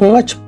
5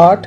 8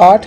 8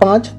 5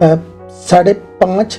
5.5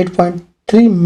8.3